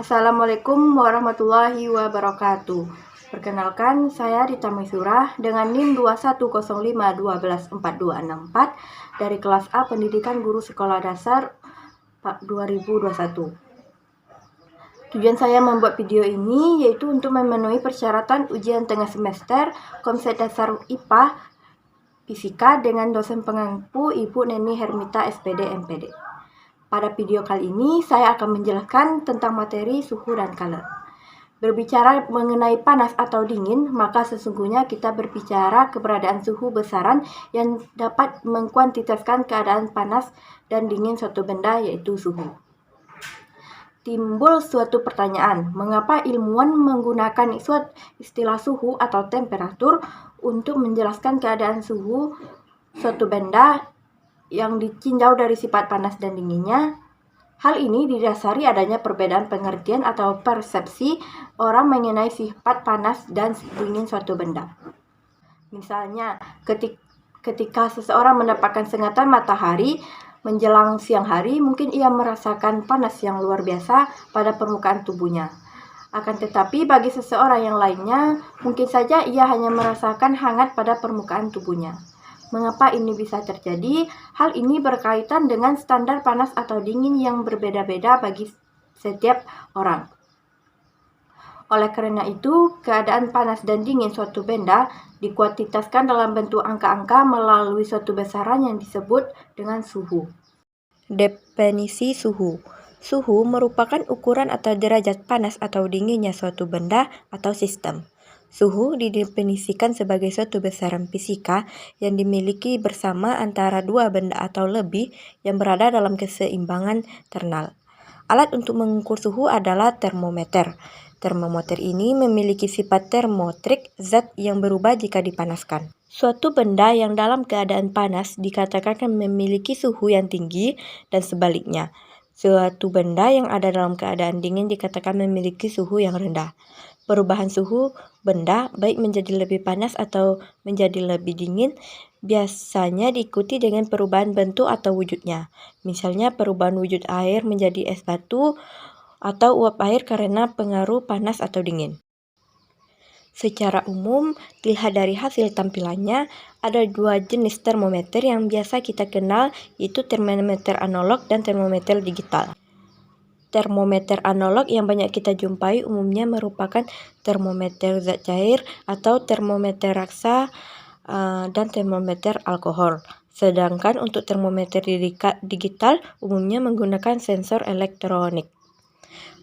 Assalamualaikum warahmatullahi wabarakatuh. Perkenalkan, saya Rita Maisurah dengan NIM 2105124264 dari kelas A Pendidikan Guru Sekolah Dasar 2021. Tujuan saya membuat video ini yaitu untuk memenuhi persyaratan ujian tengah semester konsep dasar IPA Fisika dengan dosen pengampu Ibu Neni Hermita SPD MPD. Pada video kali ini, saya akan menjelaskan tentang materi suhu dan color. Berbicara mengenai panas atau dingin, maka sesungguhnya kita berbicara keberadaan suhu besaran yang dapat mengkuantitaskan keadaan panas dan dingin suatu benda, yaitu suhu. Timbul suatu pertanyaan, mengapa ilmuwan menggunakan istilah suhu atau temperatur untuk menjelaskan keadaan suhu suatu benda yang ditinjau dari sifat panas dan dinginnya? Hal ini didasari adanya perbedaan pengertian atau persepsi orang mengenai sifat panas dan dingin suatu benda. Misalnya, ketika seseorang mendapatkan sengatan matahari menjelang siang hari, mungkin ia merasakan panas yang luar biasa pada permukaan tubuhnya. Akan tetapi bagi seseorang yang lainnya, mungkin saja ia hanya merasakan hangat pada permukaan tubuhnya. Mengapa ini bisa terjadi? Hal ini berkaitan dengan standar panas atau dingin yang berbeda-beda bagi setiap orang. Oleh karena itu, keadaan panas dan dingin suatu benda dikuantitaskan dalam bentuk angka-angka melalui suatu besaran yang disebut dengan suhu. Definisi suhu. Suhu merupakan ukuran atau derajat panas atau dinginnya suatu benda atau sistem. Suhu didefinisikan sebagai suatu besaran fisika yang dimiliki bersama antara dua benda atau lebih yang berada dalam keseimbangan thermal. Alat untuk mengukur suhu adalah termometer. Termometer ini memiliki sifat termotrik, zat yang berubah jika dipanaskan. Suatu benda yang dalam keadaan panas dikatakan memiliki suhu yang tinggi dan sebaliknya. Suatu benda yang ada dalam keadaan dingin dikatakan memiliki suhu yang rendah. Perubahan suhu benda, baik menjadi lebih panas atau menjadi lebih dingin, biasanya diikuti dengan perubahan bentuk atau wujudnya. Misalnya perubahan wujud air menjadi es batu atau uap air karena pengaruh panas atau dingin. Secara umum, dilihat dari hasil tampilannya, ada dua jenis termometer yang biasa kita kenal, yaitu termometer analog dan termometer digital. Termometer analog yang banyak kita jumpai umumnya merupakan termometer zat cair atau termometer raksa dan termometer alkohol. Sedangkan untuk termometer digital umumnya menggunakan sensor elektronik.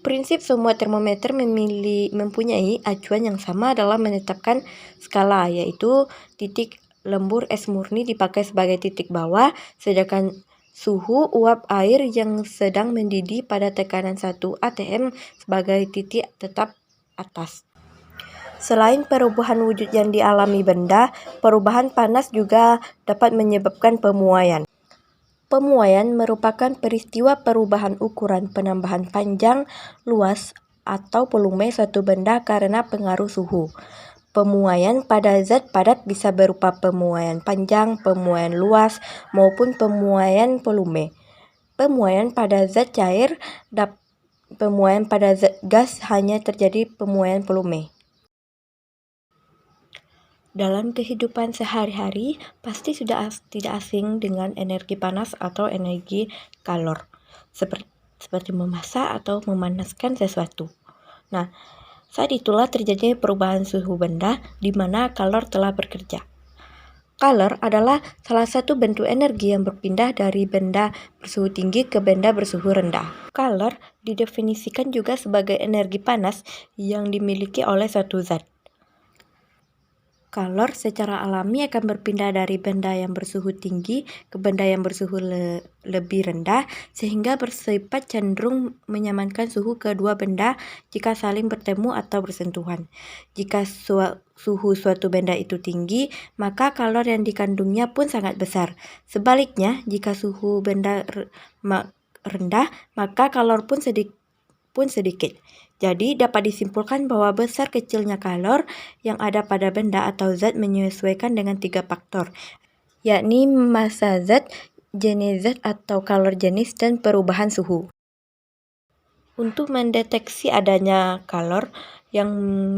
Prinsip semua termometer mempunyai acuan yang sama dalam menetapkan skala, yaitu titik lembur es murni dipakai sebagai titik bawah, sedangkan suhu uap air yang sedang mendidih pada tekanan 1 atm sebagai titik tetap atas. Selain perubahan wujud yang dialami benda, perubahan panas juga dapat menyebabkan pemuaian. Pemuaian merupakan peristiwa perubahan ukuran penambahan panjang, luas, atau volume suatu benda karena pengaruh suhu. Pemuaian pada zat padat bisa berupa pemuaian panjang, pemuaian luas, maupun pemuaian volume. Pemuaian pada zat cair pemuaian pada zat gas hanya terjadi pemuaian volume. Dalam kehidupan sehari-hari, pasti sudah tidak asing dengan energi panas atau energi kalor, seperti memasak atau memanaskan sesuatu. Nah, saat itulah terjadi perubahan suhu benda di mana kalor telah bekerja. Kalor adalah salah satu bentuk energi yang berpindah dari benda bersuhu tinggi ke benda bersuhu rendah. Kalor didefinisikan juga sebagai energi panas yang dimiliki oleh suatu zat. Kalor secara alami akan berpindah dari benda yang bersuhu tinggi ke benda yang bersuhu lebih rendah, sehingga bersifat cenderung menyamankan suhu kedua benda jika saling bertemu atau bersentuhan. Jika suhu suatu benda itu tinggi, maka kalor yang dikandungnya pun sangat besar. Sebaliknya, jika suhu benda rendah, maka kalor pun sedikit. Jadi dapat disimpulkan bahwa besar kecilnya kalor yang ada pada benda atau zat menyesuaikan dengan 3 faktor, yakni massa zat, jenis zat atau kalor jenis, dan perubahan suhu. Untuk mendeteksi adanya kalor yang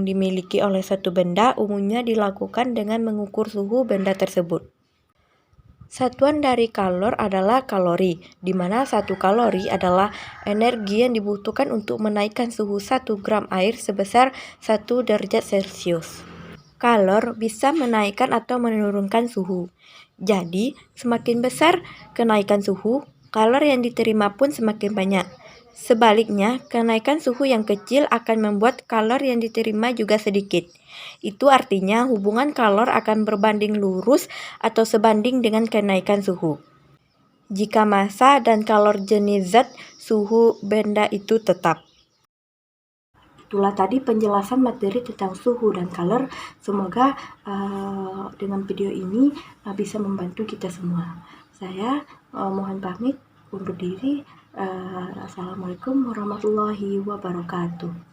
dimiliki oleh satu benda umumnya dilakukan dengan mengukur suhu benda tersebut. Satuan dari kalor adalah kalori, di mana 1 kalori adalah energi yang dibutuhkan untuk menaikkan suhu 1 gram air sebesar 1 derajat Celcius. Kalor bisa menaikkan atau menurunkan suhu. Jadi, semakin besar kenaikan suhu, kalor yang diterima pun semakin banyak. Sebaliknya, kenaikan suhu yang kecil akan membuat kalor yang diterima juga sedikit. Itu artinya hubungan kalor akan berbanding lurus atau sebanding dengan kenaikan suhu. Jika massa dan kalor jenis zat, suhu benda itu tetap. Itulah tadi penjelasan materi tentang suhu dan kalor. Semoga dengan video ini bisa membantu kita semua. Saya mohon pamit undur diri. Assalamualaikum warahmatullahi wabarakatuh.